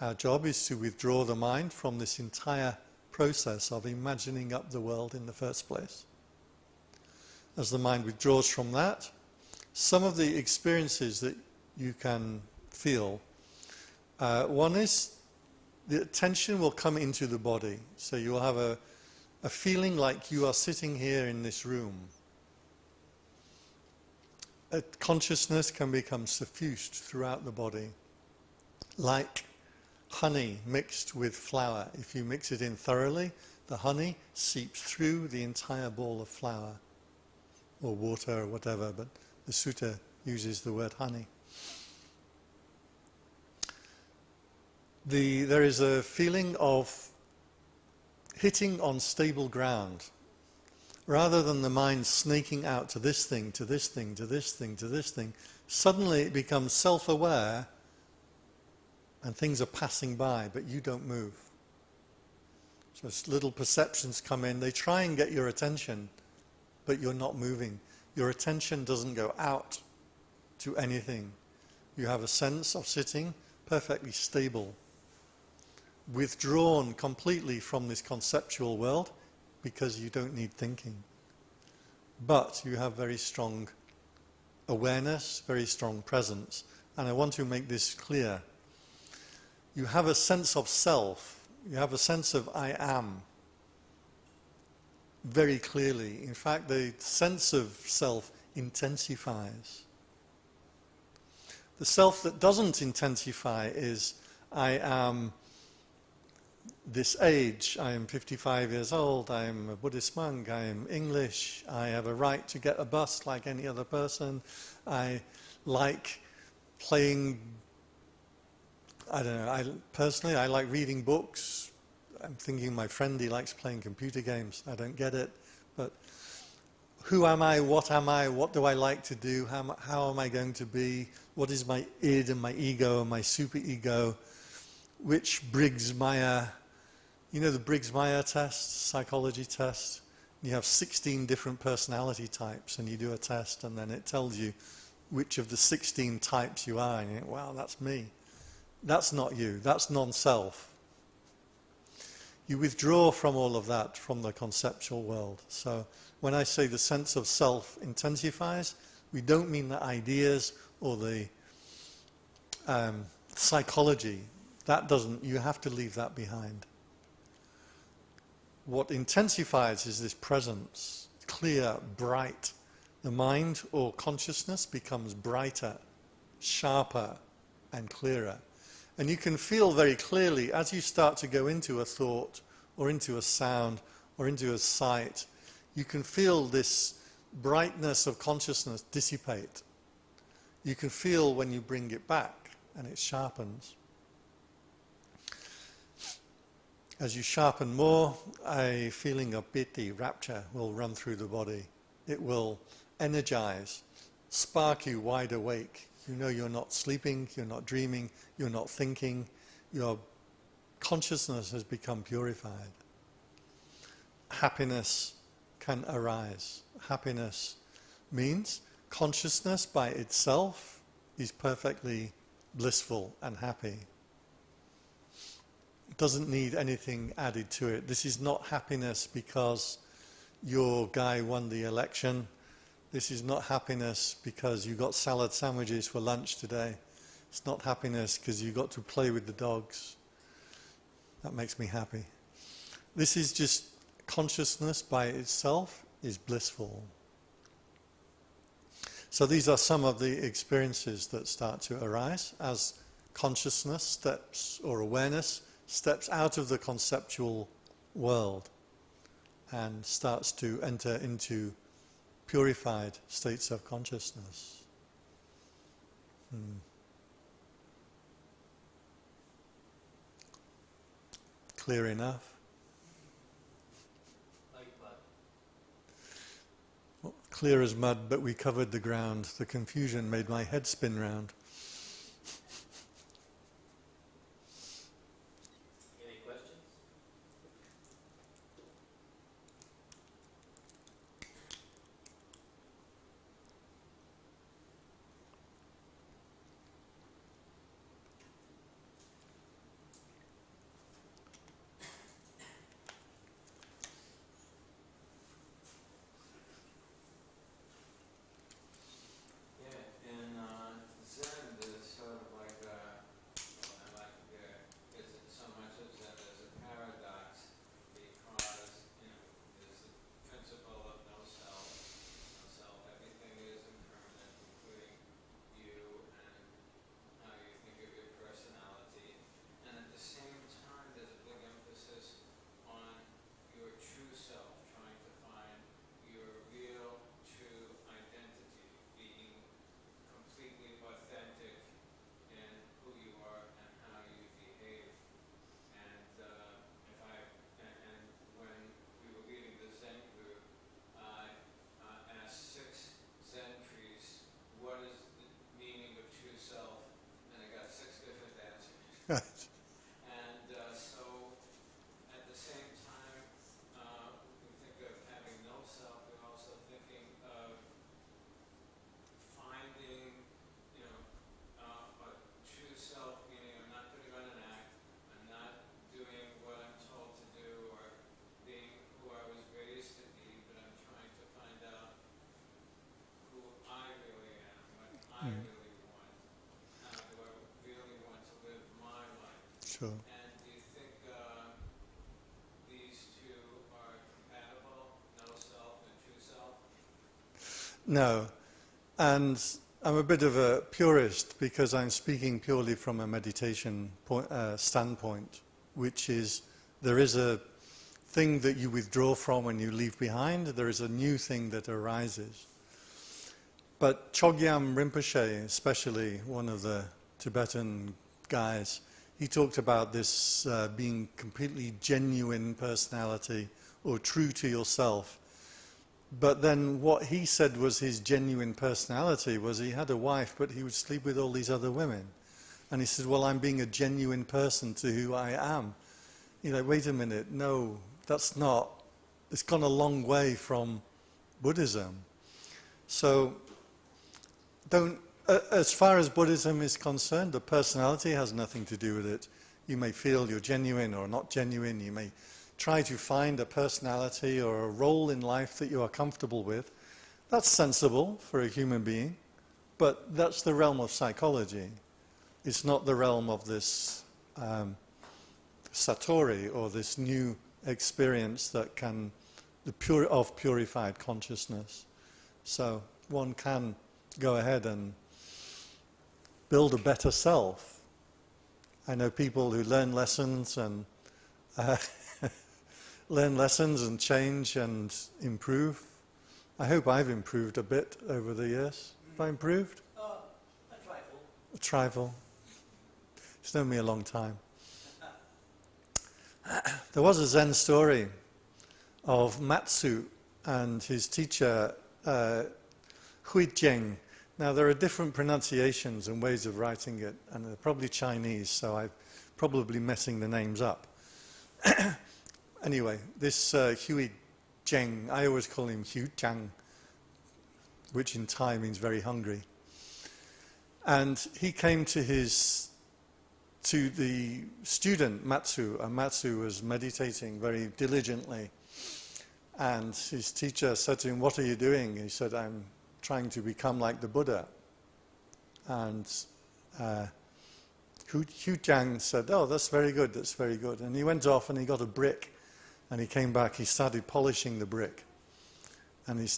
[SPEAKER 1] Our job is to withdraw the mind from this entire process of imagining up the world in the first place. As the mind withdraws from that, some of the experiences that you can feel, one is the attention will come into the body. So you'll have a feeling like you are sitting here in this room. Consciousness can become suffused throughout the body, like honey mixed with flour. If you mix it in thoroughly, the honey seeps through the entire ball of flour, or water or whatever, but the sutta uses the word honey. There is a feeling of hitting on stable ground. Rather than the mind snaking out to this thing, to this thing, to this thing, to this thing, suddenly it becomes self-aware and things are passing by, but you don't move. So little perceptions come in, they try and get your attention, but you're not moving. Your attention doesn't go out to anything. You have a sense of sitting perfectly stable, withdrawn completely from this conceptual world, because you don't need thinking. But you have very strong awareness, very strong presence. And I want to make this clear. You have a sense of self. You have a sense of I am very clearly. In fact, the sense of self intensifies. The self that doesn't intensify is I am this age, I am 55 years old, I am a Buddhist monk, I am English, I have a right to get a bus like any other person, I like playing, I don't know, personally I like reading books. I'm thinking my friend, he likes playing computer games. I don't get it, but who am I, what do I like to do, how am I going to be, what is my id and my ego and my superego, which Briggs Maya. You know the Briggs-Meyer test, psychology test? You have 16 different personality types, and you do a test, and then it tells you which of the 16 types you are. And you think, wow, that's me. That's not you. That's non-self. You withdraw from all of that, from the conceptual world. So when I say the sense of self intensifies, we don't mean the ideas or the psychology. That doesn't, you have to leave that behind. What intensifies is this presence, clear, bright. The mind or consciousness becomes brighter, sharper, and clearer. And you can feel very clearly as you start to go into a thought or into a sound or into a sight, you can feel this brightness of consciousness dissipate. You can feel when you bring it back and it sharpens. As you sharpen more, a feeling of piti, rapture, will run through the body. It will energize, spark you wide awake. You know you're not sleeping, you're not dreaming, you're not thinking. Your consciousness has become purified. Happiness can arise. Happiness means consciousness by itself is perfectly blissful and happy. It doesn't need anything added to it. This is not happiness because your guy won the election. This is not happiness because you got salad sandwiches for lunch today. It's not happiness because you got to play with the dogs. That makes me happy. This is just consciousness by itself is blissful. So these are some of the experiences that start to arise as consciousness steps, or awareness, steps out of the conceptual world and starts to enter into purified states of consciousness. Clear enough?
[SPEAKER 2] Like mud.
[SPEAKER 1] Well, clear as mud, but we covered the ground. The confusion made my head spin round.
[SPEAKER 2] And so at the same time, we think of having no self, we're also thinking of finding, a true self, meaning I'm not putting on an act, I'm not doing what I'm told to do or being who I was raised to be, but I'm trying to find out who I really am, what I really want. How do I really want to live my life?
[SPEAKER 1] Sure.
[SPEAKER 2] And do you think these two are compatible, no self and true self?
[SPEAKER 1] No. And I'm a bit of a purist because I'm speaking purely from a meditation standpoint, which is there is a thing that you withdraw from and you leave behind. There is a new thing that arises. But Chogyam Rinpoche, especially one of the Tibetan guys, he talked about this being completely genuine personality or true to yourself. But then what he said was his genuine personality was he had a wife, but he would sleep with all these other women. And he said, well, I'm being a genuine person to who I am. You're like, wait a minute, no, that's not. It's gone a long way from Buddhism. So as far as Buddhism is concerned, the personality has nothing to do with it. You may feel you're genuine or not genuine. You may try to find a personality or a role in life that you are comfortable with. That's sensible for a human being, but that's the realm of psychology. It's not the realm of this satori or this new experience that can, of purified consciousness. So one can go ahead and build a better self. I know people who learn lessons and change and improve. I hope I've improved a bit over the years. Have I improved?
[SPEAKER 3] A trifle.
[SPEAKER 1] A trifle. It's known me a long time. There was a Zen story of Matsu and his teacher, Huizheng. Now, there are different pronunciations and ways of writing it, and they're probably Chinese, so I'm probably messing the names up. Anyway, this Huizheng, I always call him Huizhang, which in Thai means very hungry. And he came to the student Matsu, and Matsu was meditating very diligently. And his teacher said to him, "What are you doing?" He said, "I'm trying to become like the Buddha." And Huizhang said, "Oh, that's very good, that's very good." And he went off and he got a brick. And he came back, he started polishing the brick. And his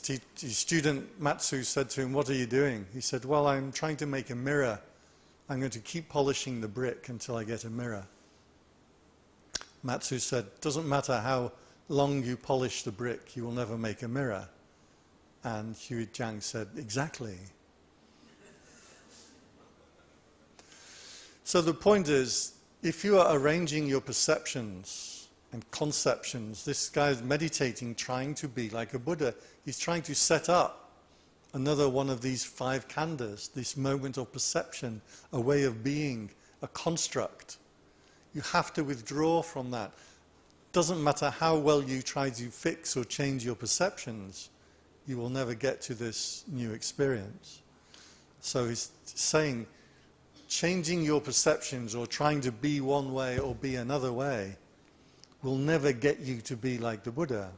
[SPEAKER 1] student Matsu said to him, "What are you doing?" He said, "Well, I'm trying to make a mirror. I'm going to keep polishing the brick until I get a mirror." Matsu said, "Doesn't matter how long you polish the brick, you will never make a mirror." And Huizhang said, "Exactly." So the point is, if you are arranging your perceptions and conceptions, this guy's meditating, trying to be like a Buddha. He's trying to set up another one of these 5 khandhas, this moment of perception, a way of being, a construct. You have to withdraw from that. Doesn't matter how well you try to fix or change your perceptions, you will never get to this new experience. So he's saying, changing your perceptions or trying to be one way or be another way will never get you to be like the Buddha.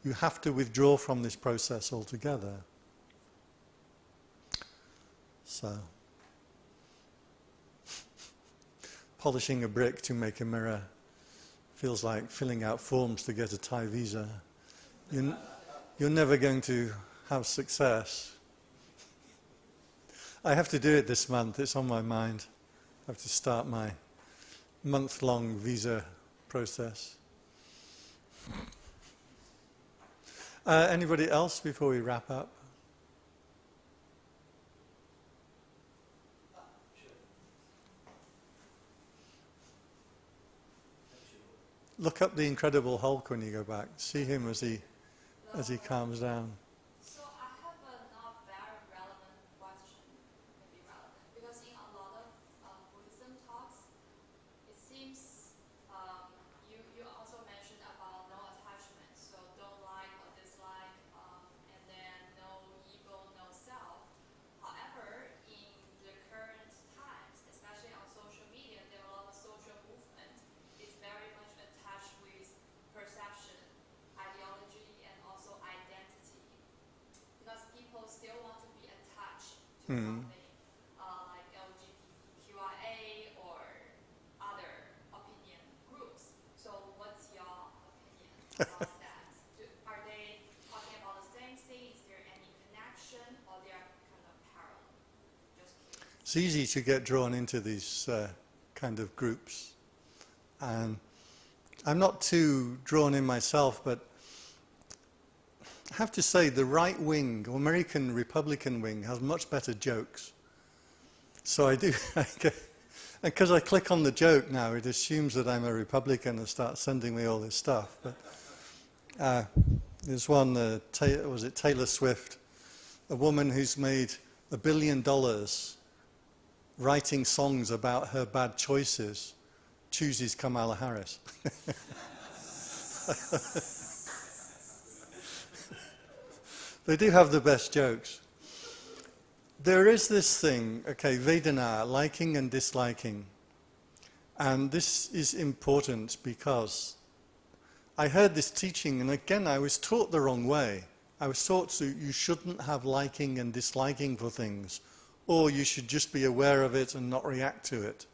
[SPEAKER 1] You have to withdraw from this process altogether. So, polishing a brick to make a mirror feels like filling out forms to get a Thai visa. You're never going to have success. I have to do it this month, it's on my mind. I have to start my month-long visa process. Anybody else before we wrap up?
[SPEAKER 3] Sure.
[SPEAKER 1] Look up the Incredible Hulk when you go back. See him as he calms down.
[SPEAKER 4] So I have a not very relevant question, maybe relevant, because in a lot of Buddhism talks,
[SPEAKER 1] Mm.
[SPEAKER 4] something like LGBTQIA or other opinion groups. So what's your opinion about that? Are they talking about the same thing? Is there any connection or they are kind of parallel? Just curious.
[SPEAKER 1] It's easy to get drawn into these kind of groups. And I'm not too drawn in myself, but I have to say the right wing, or American Republican wing, has much better jokes. So I do, because I click on the joke now, it assumes that I'm a Republican and starts sending me all this stuff. But there's one, was it Taylor Swift, a woman who's made $1 billion writing songs about her bad choices, chooses Kamala Harris. They do have the best jokes. There is this thing, okay, Vedana, liking and disliking. And this is important because I heard this teaching, and again, I was taught the wrong way. I was taught that you shouldn't have liking and disliking for things, or you should just be aware of it and not react to it.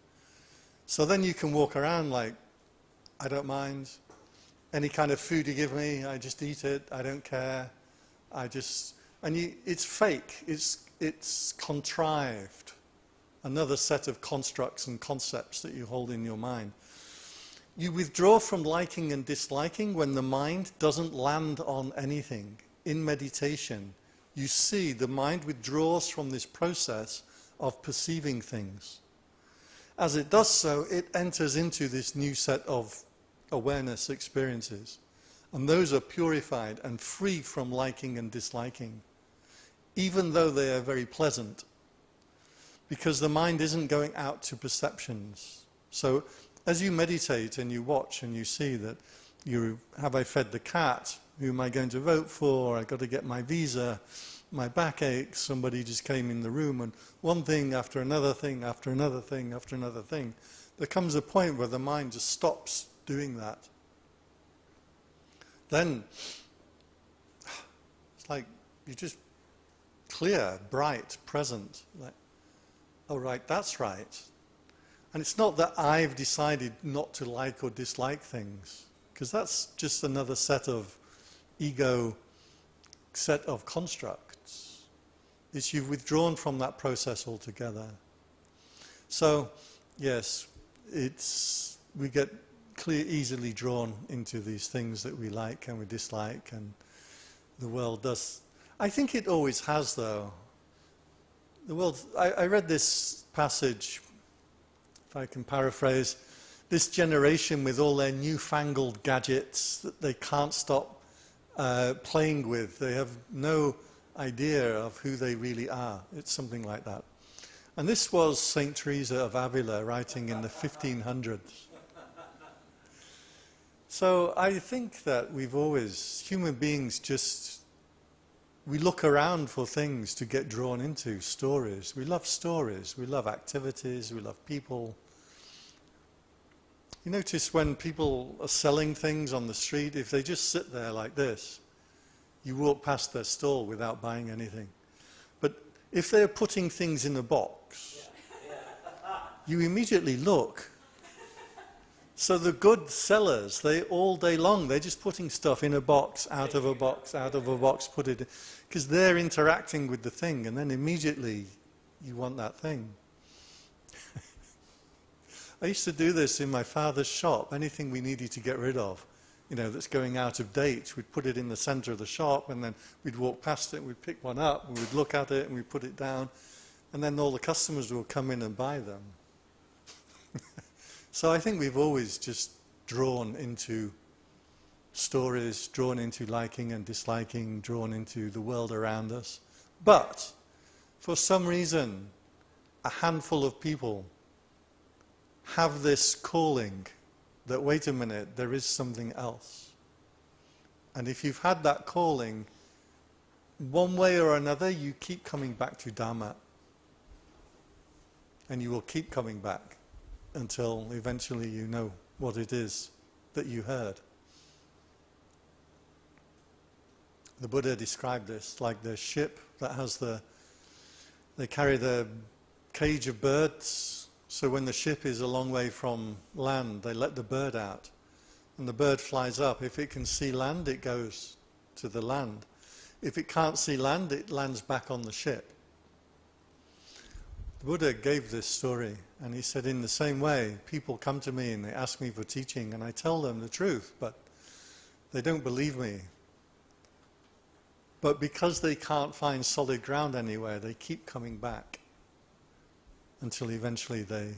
[SPEAKER 1] So then you can walk around like, I don't mind. Any kind of food you give me, I just eat it, I don't care. It's fake, it's contrived. Another set of constructs and concepts that you hold in your mind. You withdraw from liking and disliking when the mind doesn't land on anything. In meditation, you see the mind withdraws from this process of perceiving things. As it does so, it enters into this new set of awareness experiences. And those are purified and free from liking and disliking, even though they are very pleasant, because the mind isn't going out to perceptions. So as you meditate and you watch and you see that, have I fed the cat? Who am I going to vote for? I've got to get my visa. My back aches. Somebody just came in the room, and one thing after another thing, after another thing, after another thing. There comes a point where the mind just stops doing that. Then it's like you're just clear, bright, present. Like, oh right, that's right. And it's not that I've decided not to like or dislike things, because that's just another set of ego, set of constructs. It's you've withdrawn from that process altogether. So, yes, we get easily drawn into these things that we like and we dislike, and the world does. I think it always has, though. The world. I read this passage, if I can paraphrase, this generation with all their newfangled gadgets that they can't stop playing with. They have no idea of who they really are. It's something like that. And this was Saint Teresa of Avila writing in the 1500s. So I think that we've always, human beings we look around for things to get drawn into, stories. We love activities, we love people. You notice when people are selling things on the street, if they just sit there like this, you walk past their stall without buying anything. But if they're putting things in a box, you immediately look. So the good sellers, they all day long, they're just putting stuff in a box, out of a box, out of a box, put it, because they're interacting with the thing, and then immediately you want that thing. I used to do this in my father's shop. Anything we needed to get rid of, that's going out of date, we'd put it in the center of the shop, and then we'd walk past it, we'd pick one up, and we'd look at it, and we'd put it down, and then all the customers would come in and buy them. So I think we've always just drawn into stories, drawn into liking and disliking, drawn into the world around us. But for some reason, a handful of people have this calling that, wait a minute, there is something else. And if you've had that calling, one way or another, you keep coming back to Dhamma. And you will keep coming back until eventually you know what it is that you heard. The Buddha described this like the ship that has the They carry the cage of birds, so when the ship is a long way from land, they let the bird out. And the bird flies up. If it can see land, it goes to the land. If it can't see land, it lands back on the ship. The Buddha gave this story, and he said, in the same way, people come to me and they ask me for teaching, and I tell them the truth, but they don't believe me. But because they can't find solid ground anywhere, they keep coming back until eventually they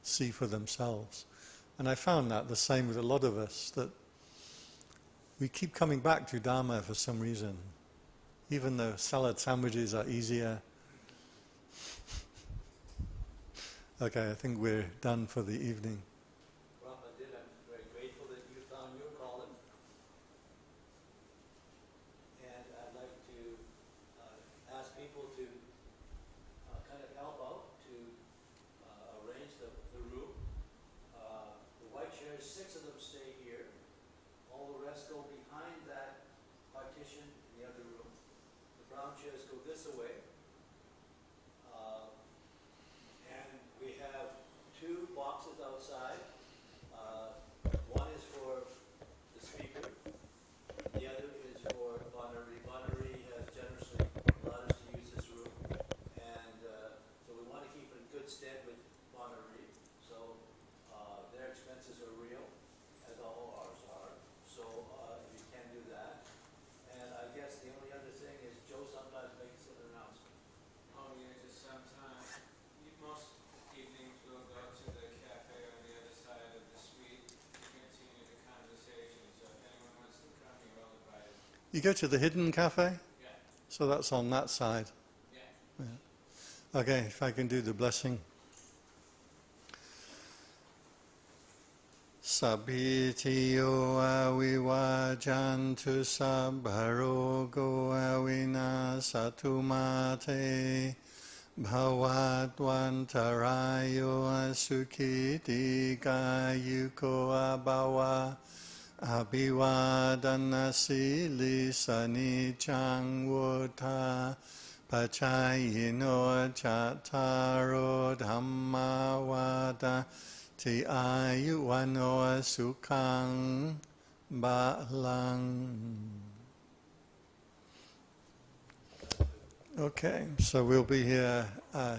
[SPEAKER 1] see for themselves. And I found that the same with a lot of us, that we keep coming back to Dhamma for some reason. Even though salad sandwiches are easier. Okay, I think we're done for the evening.
[SPEAKER 3] Well, Pandit, I'm very grateful that you found your calling. And I'd like to ask people to kind of help out to arrange the room. The white chairs, 6 of them stay here. All the rest go behind that partition in the other room. The brown chairs go this way. And we have 2 boxes outside. One is for the speaker. The other is for Bonnery. Bonnery has generously allowed us to use this room. And so we want to keep it in good stead with Bonnery. So their expenses are real, as all ours are. So if you can do that. And I guess the only other thing is Joe sometimes makes an announcement.
[SPEAKER 2] Oh, yeah, just sometimes. Most evenings we'll go to the cafe on the other side of the suite to continue the conversation. So if anyone wants to come, you're all invited.
[SPEAKER 1] You go to the hidden cafe?
[SPEAKER 2] Yeah.
[SPEAKER 1] So that's on that side.
[SPEAKER 2] Yeah.
[SPEAKER 1] Yeah. Okay, if I can do the blessing. Sabbitiyo avivajantu sabbarogo avinasatu mate bhavatvantarayo asukiti kayuko abhava abhivadanasili sanicang vutta pachayino chattaro dhamma vada Ti ayuvano sukhang balang. Okay, so we'll be here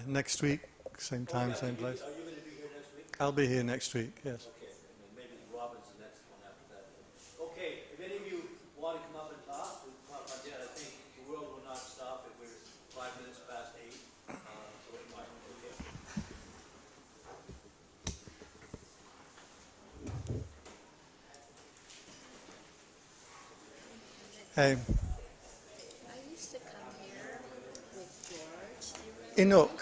[SPEAKER 1] next week, same time, same place.
[SPEAKER 3] Are you going to be here next week?
[SPEAKER 1] I'll be here next week, yes.
[SPEAKER 3] Okay, and then maybe Robin's the next one after that. Okay, if any of you want to come up and talk, I think the world will not stop if we're 5 minutes past 8. So it might. Okay.
[SPEAKER 1] Hey,
[SPEAKER 5] I used to come here with George. Do you remember?
[SPEAKER 1] Inuk.